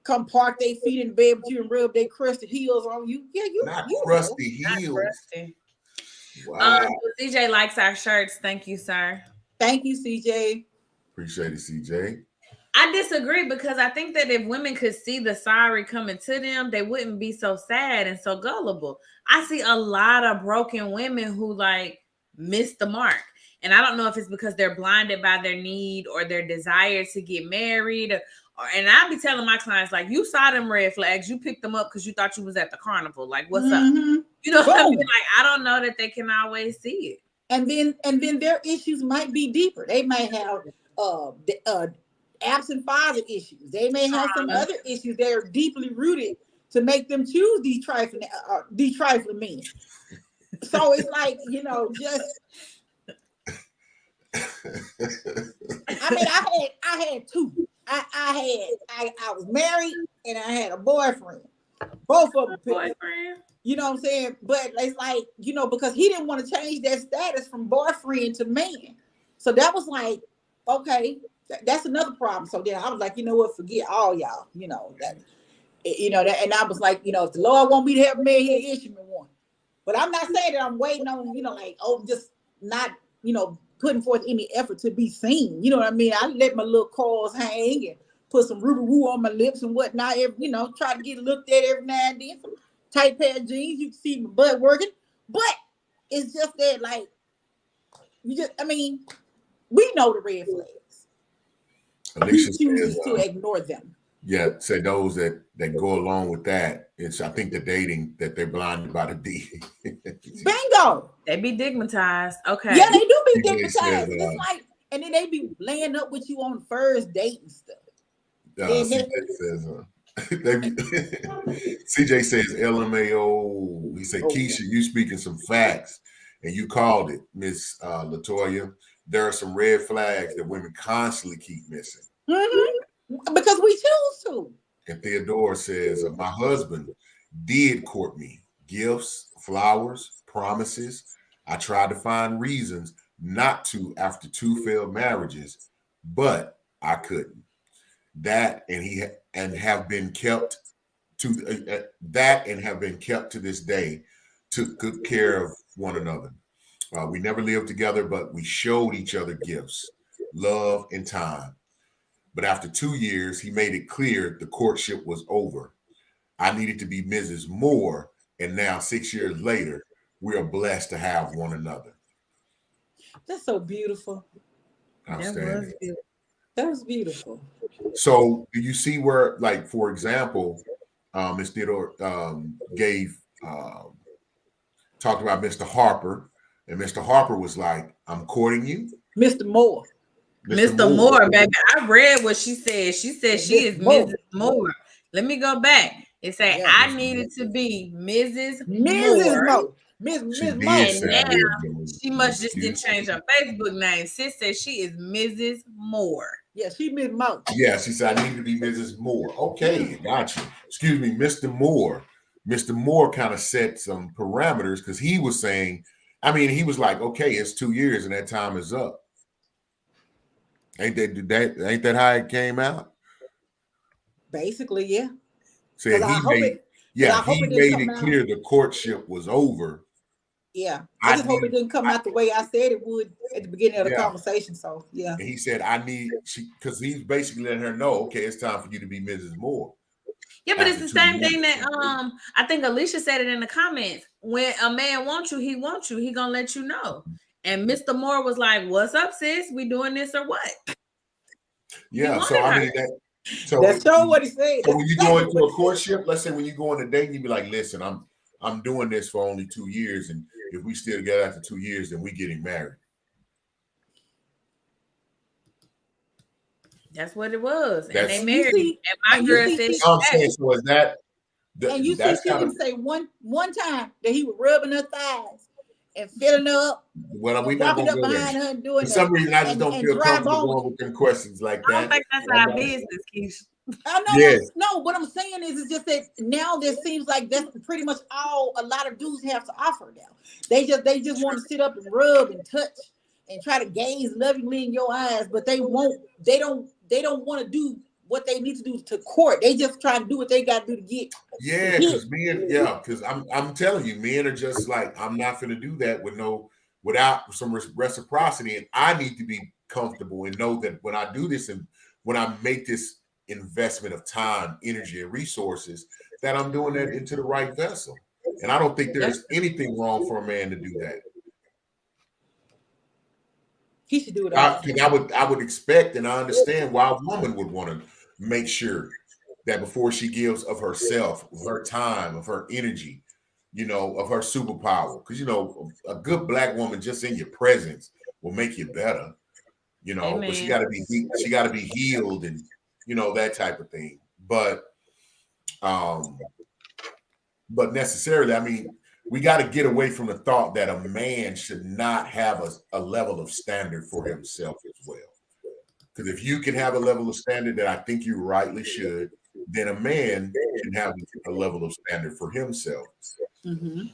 come park their feet in the bed with you and rub their crusty heels on you. Yeah, not crusty heels. Not crusty. Wow. CJ likes our shirts. Thank you, sir. Thank you, CJ. Appreciate it, CJ. I disagree, because I think that if women could see the sorry coming to them, they wouldn't be so sad and so gullible. I see a lot of broken women who like miss the mark. And I don't know if it's because they're blinded by their need or their desire to get married. And I'll be telling my clients, like, you saw them red flags, you picked them up because you thought you was at the carnival. Like, what's up? You know what I mean? Like, I don't know that they can always see it. And then their issues might be deeper. They might have absent father issues. They may have some other issues that are deeply rooted to make them choose these trifling men. So it's like, just. I mean, I had two. I was married and I had a boyfriend. Both of them. Boyfriend. You know what I'm saying? But it's like, because he didn't want to change that status from boyfriend to man. So that was like, okay, that's another problem. So then I was like, you know what? Forget all y'all. That. And I was like, if the Lord want me to have a man, He'll issue me one. But I'm not saying that I'm waiting on, just not, putting forth any effort to be seen. You know what I mean? I let my little claws hang and put some Ruby Woo on my lips and whatnot. Try to get looked at every now and then. Some tight pair of jeans, you can see my butt working. But it's just that, like, we know the red flags. Alicia chooses to ignore them. Yeah, say those that go along with that. I think the dating that they're blinded by the D. Bingo. They be digmatized. Okay. Yeah, they do be digmatized. It's like, and then they be laying up with you on the first date and stuff. CJ says LMAO. He said, Keisha, you speaking some facts, and you called it, Miss Latoya. There are some red flags that women constantly keep missing. Because we choose to. And Theodore says, my husband did court me. Gifts, flowers, promises. I tried to find reasons not to after 2 failed marriages, but I couldn't. That and have been kept to this day, took good care of one another. We never lived together, but we showed each other gifts, love, and time. But after 2 years, he made it clear the courtship was over. I needed to be Mrs. Moore, and now 6 years later, we are blessed to have one another. That's so beautiful. Outstanding. That was beautiful. So, do you see where, like, for example, Ms. Theodore talked about Mr. Harper, and Mr. Harper was like, I'm courting you. Mr. Moore. Mr. Moore, baby. I read what she said. She said she is Mrs. Moore. Let me go back. It said I needed to be Mrs. Moore. Miss Moore. And now she must just didn't change her Facebook name. Sis says she is Mrs. Moore. Yeah, she Miss Moore. Yeah, she said I need to be Mrs. Moore. Okay, gotcha. Excuse me, Mr. Moore. Mr. Moore kind of set some parameters because he was saying, he was like, okay, it's 2 years and that time is up. Ain't that how it came out? Basically, yeah. Said he made it clear the courtship was over. Yeah, I just hope it didn't come out the way I said it would at the beginning of the conversation. So yeah. And he said, because he's basically letting her know, okay, it's time for you to be Mrs. Moore. Yeah, but it's the same thing that I think Alicia said it in the comments. When a man wants you, he wants you. He gonna let you know. And Mr. Moore was like, "What's up, sis? We doing this or what?" Yeah, so that's what he said. So when you go into a courtship, let's say when you go on a date, you be like, "Listen, I'm doing this for only 2 years, and if we still together after 2 years, then we getting married." That's what it was, and they That's And you married. see, And my and you girl see, said, she, I'm saying. So is that and you see, that's she kind of didn't say one time that he was rubbing her thighs and filling her up well, we're and not walking gonna up go there. behind her and For doing the some reason, I just don't and feel dry comfortable boning. going with them questions like "I don't that. think that's I'm our not- business, Keisha." Oh no, Yes, no. What I'm saying is, it's just that now there seems like that's pretty much all a lot of dudes have to offer now. They just want to sit up and rub and touch and try to gaze lovingly in your eyes, but they won't. They don't want to do what they need to do to court. They just try to do what they got to do to get yeah, hit. because I'm telling you, men are just like I'm not going to do that without some reciprocity, and I need to be comfortable and know that when I do this and when I make this investment of time, energy, and resources, that I'm doing that into the right vessel. And I don't think there's anything wrong for a man to do that. He should do it all the time. I would expect and I understand why a woman would want to make sure that before she gives of herself, of her time, of her energy, of her superpower. Because a good black woman just in your presence will make you better, but she Amen. gotta be healed and that type of thing. Um, but necessarily, I mean, we got to get away from the thought that a man should not have a level of standard for himself as well. Because if you can have a level of standard that I think you rightly should, then a man can have a level of standard for himself. Mm-hmm.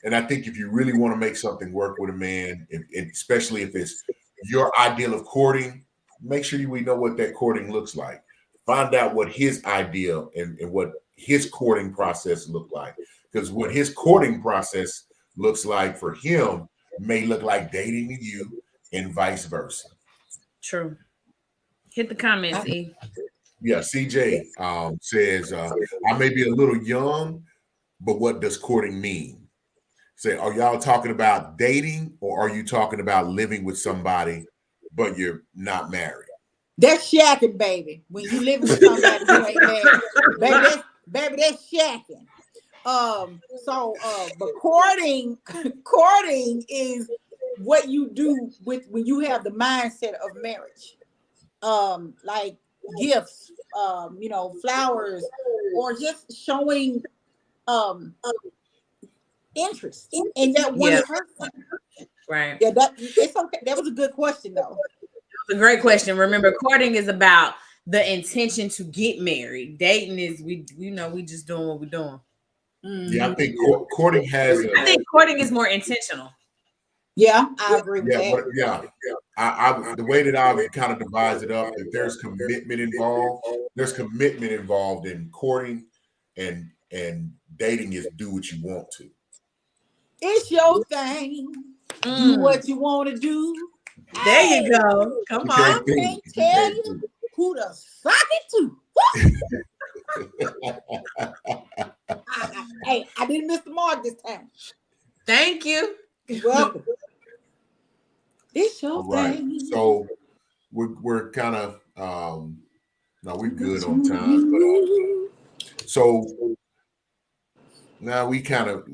And I think if you really want to make something work with a man, and especially if it's your ideal of courting, make sure we know what that courting looks like. Find out what his ideal and what his courting process look like. Because what his courting process looks like for him may look like dating you and vice versa. True. Hit the comments, E. Yeah, CJ says, I may be a little young, but what does courting mean? Say, are y'all talking about dating or are you talking about living with somebody, but you're not married? That's shacking, baby. When you living with somebody who ain't married, that's shacking. But courting is what you do with when you have the mindset of marriage. Like gifts, flowers, or just showing um interest in that one Yeah, person. right. Yeah, it's okay. That was a good question though. It's a great question. Remember, courting is about the intention to get married. Dating is we just doing what we're doing. Yeah, I Mhm. think courting has I think courting is more intentional. Yeah, I agree with yeah, that. the way that I've kind of divides it up, if there's commitment involved in courting, and dating is do what you want to. It's your thing. Do Mm, what you want to do. there you Hey, go. Come You on. can't do can't it. You tell can't you do who to suck it to. Hey, I didn't miss the mark this time. Thank you. You're welcome. It's your All right. thing. So we're kind of no, we're Do what good on you time, but do. so now we kind of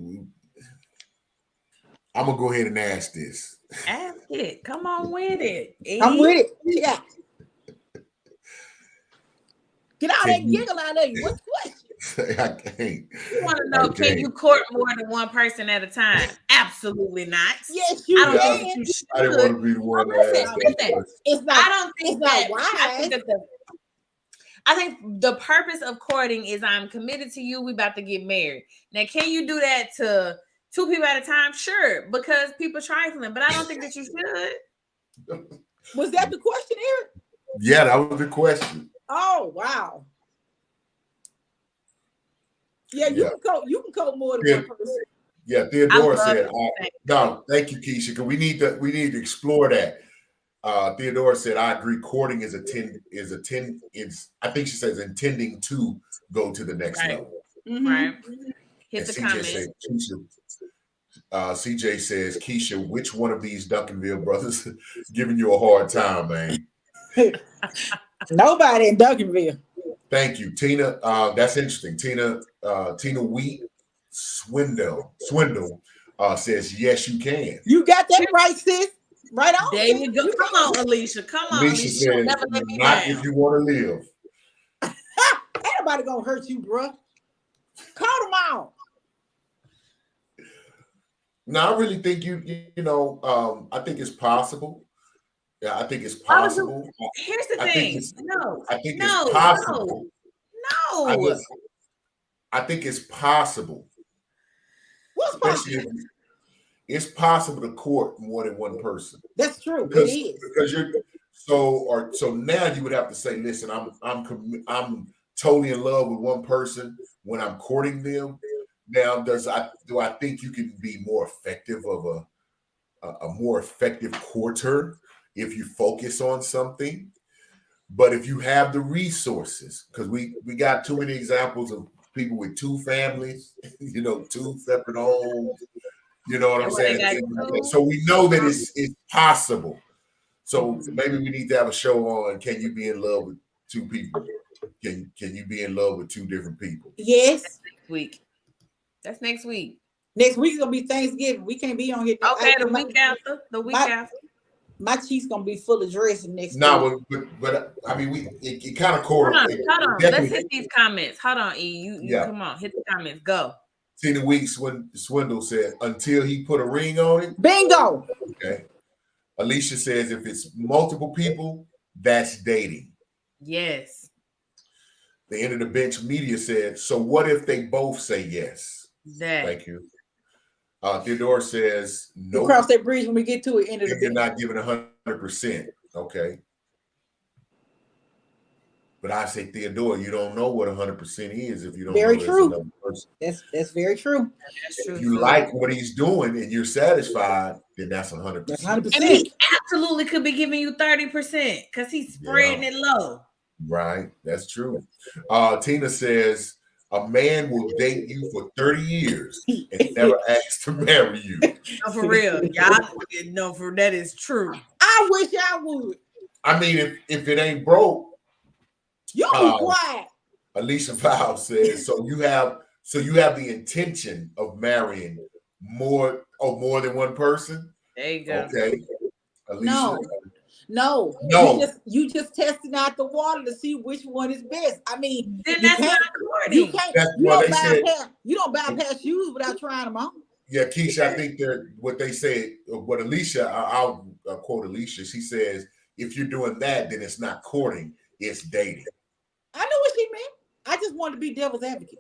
I'm gonna go ahead and ask this. Ask it. Come on with it. I'm E. with it. Yeah. Get all Can that you giggle out of you. What's the question? I can't. You want to I know, can you can't. court more than one person at a time? Absolutely not. Yes, I you don't think Yeah, that can. you I didn't should. want to be the Well, one to listen, ask that listen. question. It's I not. don't It's think not that. I wise. think that I think the purpose of courting is I'm committed to you. We about to get married. Now, can you do that to two people at a time? Sure, because people trifling. But I don't think that you should. Was that the question, Eric? Yeah, that was the question. Oh wow. Yeah, Yeah. you can cope more than Yeah. one person. Yeah, I Theodora love said, it. no, thank you, Keisha, because we need to explore that. Theodora said, I agree. Courting is I think she says intending to go to the next Right. level. Mm-hmm. Right. Hit And the CJ comment. said, CJ says, Keisha, which one of these Duncanville brothers giving you a hard time, man? Nobody in Duncanville. Thank you, Tina. That's interesting. Tina Wheat Swindle says, yes, you can. You got that right, sis. Right on. There you go. Come on, Alicia. Come on, Alicia Alicia. You'll says, never let me not down. if you want to live. Ain't nobody gonna hurt you, bro. Call them out. No, I really think I think it's possible. Yeah, I think it's Why would you? possible. Here's the I think thing. it's No, I think it's no, possible. I no. just I think it's possible. What's Especially possible? if it's possible to court more than one person. That's true. It Because is. you're so now you would have to say, listen, I'm totally in love with one person when I'm courting them. Now, do I think you can be more effective of a more effective courter if you focus on something? But if you have the resources, because we got too many examples of people with two families, two separate homes, you know what I'm And when they saying? got two, So we know that it's possible. So maybe we need to have a show on, can you be in love with two people? Can you be in love with two different people? Yes. next week. That's next week. Next week is gonna be Thanksgiving. We can't be on here. Okay, the week after. The week after. My cheeks gonna be full of dressing next week. No, but I mean, it kind of correlates. Hold on. Let's hit these comments. Hold on, E. You come on, hit the comments. Go. See the weeks when Swindle said until he put a ring on it. Bingo. Okay. Alicia says if it's multiple people, that's dating. Yes. The end of the bench media said, so what if they both say yes? Exactly. Thank you. Theodore says no. We'll cross that bridge when we get to it. End of the You're bench. not giving 100%. Okay. But I say, Theodore, you don't know what 100% is if you don't Very know true. there's another person. That's very true. That's true. If you like what he's doing and you're satisfied, then that's 100%. That's 100%. And he absolutely could be giving you 30% because he's spreading it low. Right. That's true. Tina says a man will date you for 30 years and never ask to marry you. No, for real. Y'all know that is true. I wish I would. I mean, if it ain't broke, you be quiet. Alicia Val says, so you have the intention of marrying more than one person? There you go. Okay. Alicia, No. You just testing out the water to see which one is best. I mean, then that's not courting. You can't. You don't bypass shoes without trying them on. Yeah, Keisha, I think what they said, what Alicia, I'll quote Alicia. She says, if you're doing that, then it's not courting, it's dating. I know what she meant. I just wanted to be devil's advocate.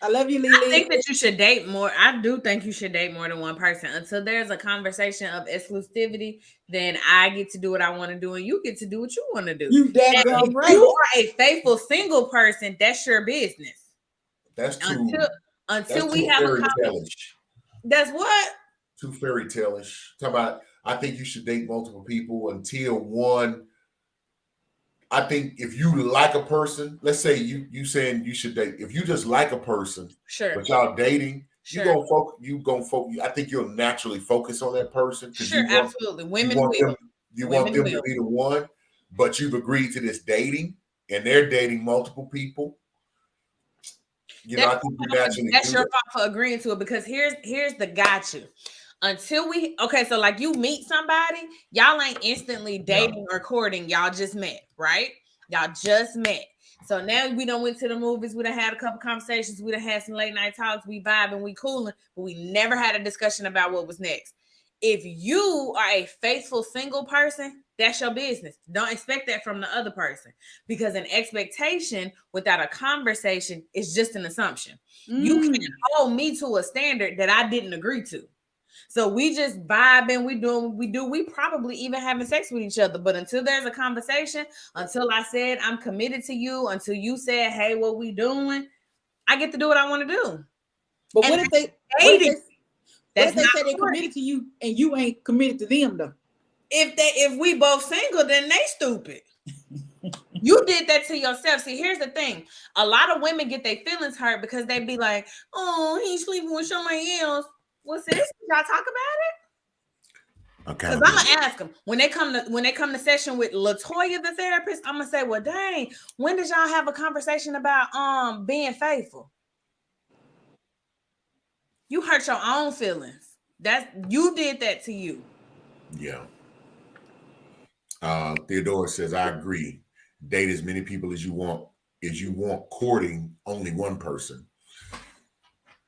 I love you, Lily. I think that you should date more. I do think you should date more than one person until there's a conversation of exclusivity. Then I get to do what I want to do, and you get to do what you want to do. You daggone right. You are a faithful single person. That's your business. That's too. Until we have a conversation. That's what. Too fairy tale-ish. Talk about. I think you should date multiple people until one. I think if you like a person, let's say you saying you should date. If you just like a person, sure, but y'all dating, sure. you gonna focus. I think you'll naturally focus on that person. Sure, absolutely. Women will. You want them to be the one, but you've agreed to this dating, and they're dating multiple people. I think you naturally. That's your fault for agreeing to it because here's the gotcha. So like you meet somebody, y'all ain't instantly dating or courting. Y'all just met, right? Y'all just met. So now we done went to the movies. We done had a couple conversations. We done had some late night talks. We vibing, we cooling, but we never had a discussion about what was next. If you are a faithful single person, that's your business. Don't expect that from the other person because an expectation without a conversation is just an assumption. You can't hold me to a standard that I didn't agree to. So we just vibing, we probably even having sex with each other. But until there's a conversation, until I said I'm committed to you, until you said, hey, what we doing, I get to do what I want to do. But what if they say they're committed to you and you ain't committed to them though? If we both single, then they stupid. You did that to yourself. See, here's the thing. A lot of women get their feelings hurt because they be like, oh, he's sleeping with somebody else. Well, sis, did y'all talk about it? Okay. Because I'm gonna ask them when they come to session with Latoya, the therapist. I'm gonna say, well, dang, when did y'all have a conversation about being faithful? You hurt your own feelings. You did that to you. Yeah. Theodore says, I agree. Date as many people as you want. Courting only one person.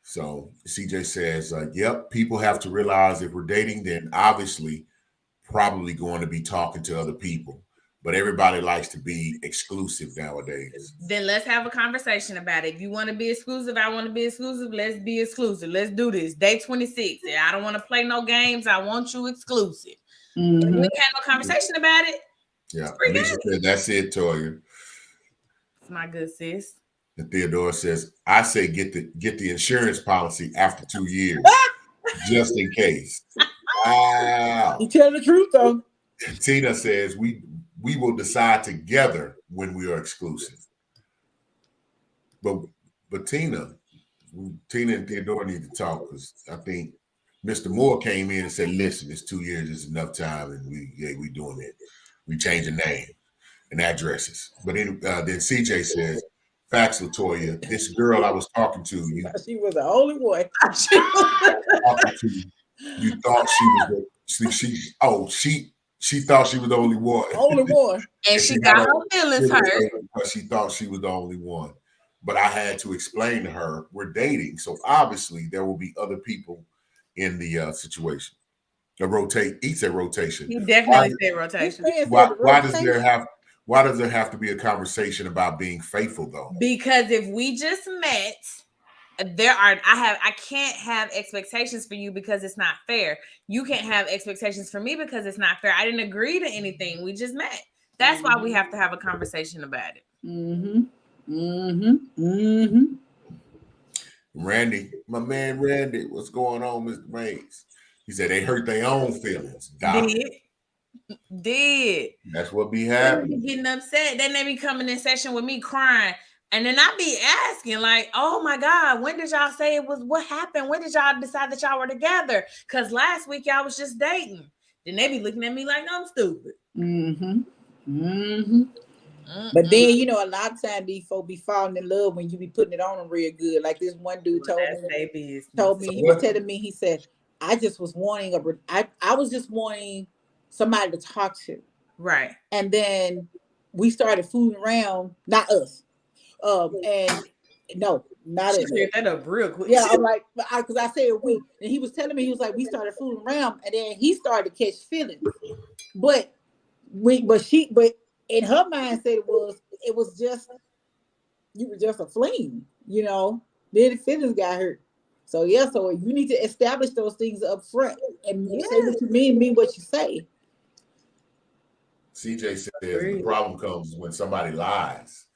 So CJ says, yep, people have to realize if we're dating, then obviously probably going to be talking to other people. But everybody likes to be exclusive nowadays. Then let's have a conversation about it. If you want to be exclusive, I want to be exclusive. Let's be exclusive. Let's do this. Day 26. I don't want to play no games. I want you exclusive. Mm-hmm. We can have no conversation about it. Yeah. Alicia said, that's it, Toya. It's my good sis. And Theodore says, I say get the insurance policy after 2 years, just in case. Wow. You tell the truth though. Tina says we will decide together when we are exclusive. But Tina and Theodore need to talk, because I think Mr. Moore came in and said, listen, it's 2 years is enough time, and we doing it. We change the name and addresses. But then CJ says, facts, Latoya, this girl I was talking to, she was the only one. You thought she was she thought she was the only one. Only one. And she got her feelings hurt because she thought she was the only one. But I had to explain to her we're dating, so obviously there will be other people in the situation. He said rotation. He definitely said rotation. Why does there have to be a conversation about being faithful though? Because if we just met, I can't have expectations for you because it's not fair. You can't have expectations for me because it's not fair. I didn't agree to anything. We just met. That's why we have to have a conversation about it. Mm-hmm. Mm-hmm. Mm-hmm. Randy, my man Randy, what's going on, Mr. Mays? He said they hurt their own feelings. Did. That's what be happening. They be getting upset. Then they be coming in session with me crying. And then I be asking, like, oh my God, when did y'all say it was? What happened? When did y'all decide that y'all were together? Because last week y'all was just dating. Then they be looking at me like I'm stupid. Mm-hmm. Mm-hmm. But then, you know, a lot of times these folks be falling in love when you be putting it on them real good. Like this one dude told me, he was telling me, he said, I just was wanting I was just wanting somebody to talk to. Right. And then we started fooling around, not us. And no, not us. Cleared that up real quick. Yeah, I'm like, because I said we, and he was telling me, he was like, we started fooling around, and then he started to catch feelings. But in her mindset, it was just, you were just a fling, you know. Then the feelings got hurt. So yeah, so you need to establish those things up front and say what you mean what you say. CJ says the problem comes when somebody lies.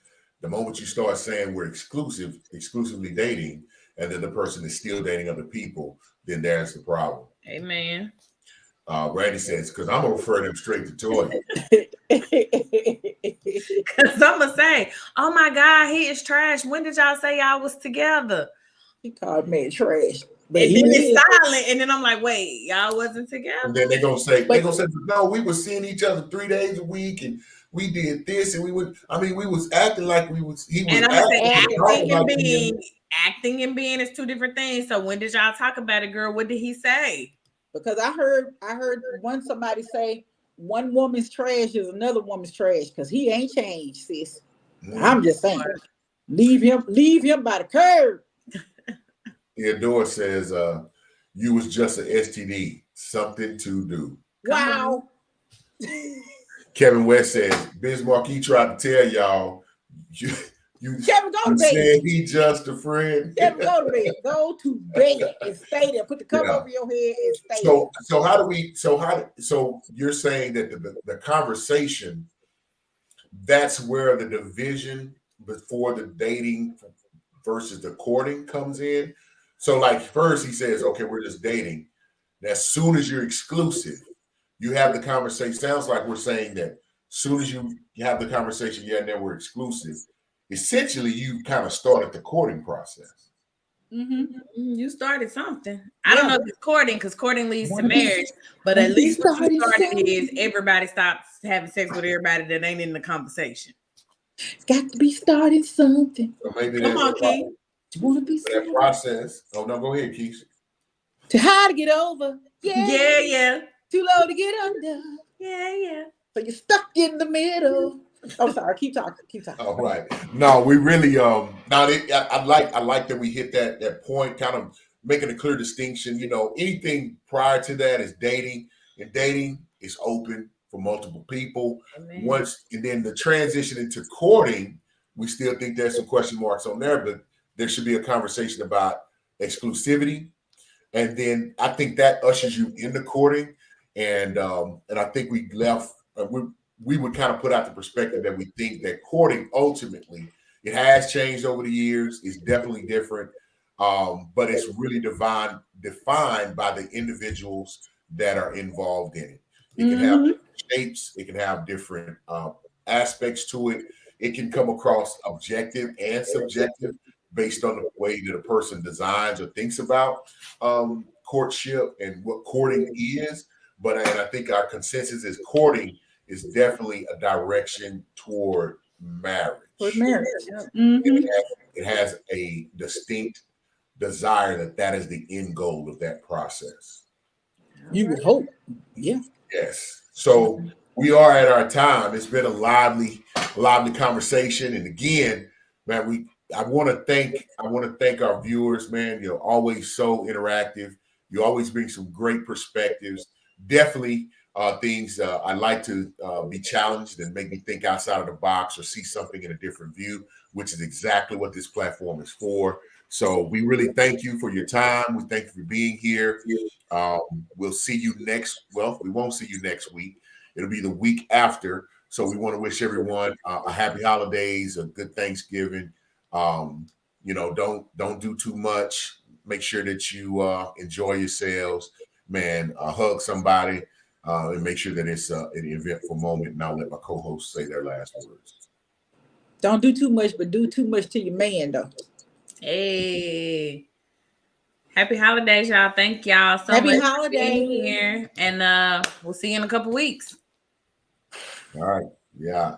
The moment you start saying we're exclusively dating, and then the person is still dating other people, then there's the problem. Amen. Randy says, because I'm gonna refer them straight to Toya. Because I'm gonna say, oh my God, he is trash. When did y'all say y'all was together? He called me trash. But and then it's silent, and then I'm like, wait, y'all wasn't together? And then they're gonna say, no, we were seeing each other 3 days a week, and we did this, and we was acting like he was. And I'm gonna say acting and being is two different things. So when did y'all talk about it, girl? What did he say? Because I heard somebody say one woman's trash is another woman's trash, because he ain't changed, sis. I'm just saying, leave him by the curb. Theodore says, you was just an STD, something to do. Wow. Kevin West says, Bismarck, he tried to tell y'all, you Kevin, go to bed. Said he just a friend. Kevin, go to bed. Go to bed and stay there. Put the cover over your head and stay there. So you're saying that the conversation, that's where the division before the dating versus the courting comes in. So like first he says, okay, we're just dating. As soon as you're exclusive, you have the conversation. Sounds like we're saying that as soon as you have the conversation, and then we're exclusive. Essentially, you kind of started the courting process. Mm-hmm. You started something. I don't know if it's courting, because courting leads to marriage, but at least what you started is everybody stops having sex with everybody that ain't in the conversation. It's got to be starting something. So maybe come on, Keith. You want to be that process. Oh no, go ahead, Keith. Too high to get over. Yeah. Too low to get under. Yeah. So you're stuck in the middle. Oh, sorry. Keep talking. All right. No, we really now I like that we hit that point, kind of making a clear distinction. You know, anything prior to that is dating, and dating is open for multiple people. Amen. And then the transition into courting, we still think there's some question marks on there, but there should be a conversation about exclusivity. And then I think that ushers you into courting. And I think we would kind of put out the perspective that we think that courting ultimately, it has changed over the years. It's definitely different, but it's really defined by the individuals that are involved in it. It can have different shapes. It can have different aspects to it. It can come across objective and subjective based on the way that a person designs or thinks about courtship and what courting is. And I think our consensus is courting is definitely a direction toward marriage. For marriage. It has a distinct desire that is the end goal of that process. You would hope. Yeah. Yes. So we are at our time. It's been a lively conversation. And again, man, I want to thank our viewers, man. You're always so interactive. You always bring some great perspectives. Definitely things I like to be challenged and make me think outside of the box or see something in a different view, which is exactly what this platform is for. So we really thank you for your time. We thank you for being here. We'll see you we won't see you next week. It'll be the week after. So we want to wish everyone a happy holidays, a good Thanksgiving. Don't do too much. Make sure that you enjoy yourselves, man. Hug somebody and make sure that it's an eventful moment. And I'll let my co-hosts say their last words. Don't do too much, but do too much to your man, though. Hey. Happy holidays, y'all. Thank y'all so Happy much holidays. for being here. And we'll see you in a couple weeks. All right. Yeah.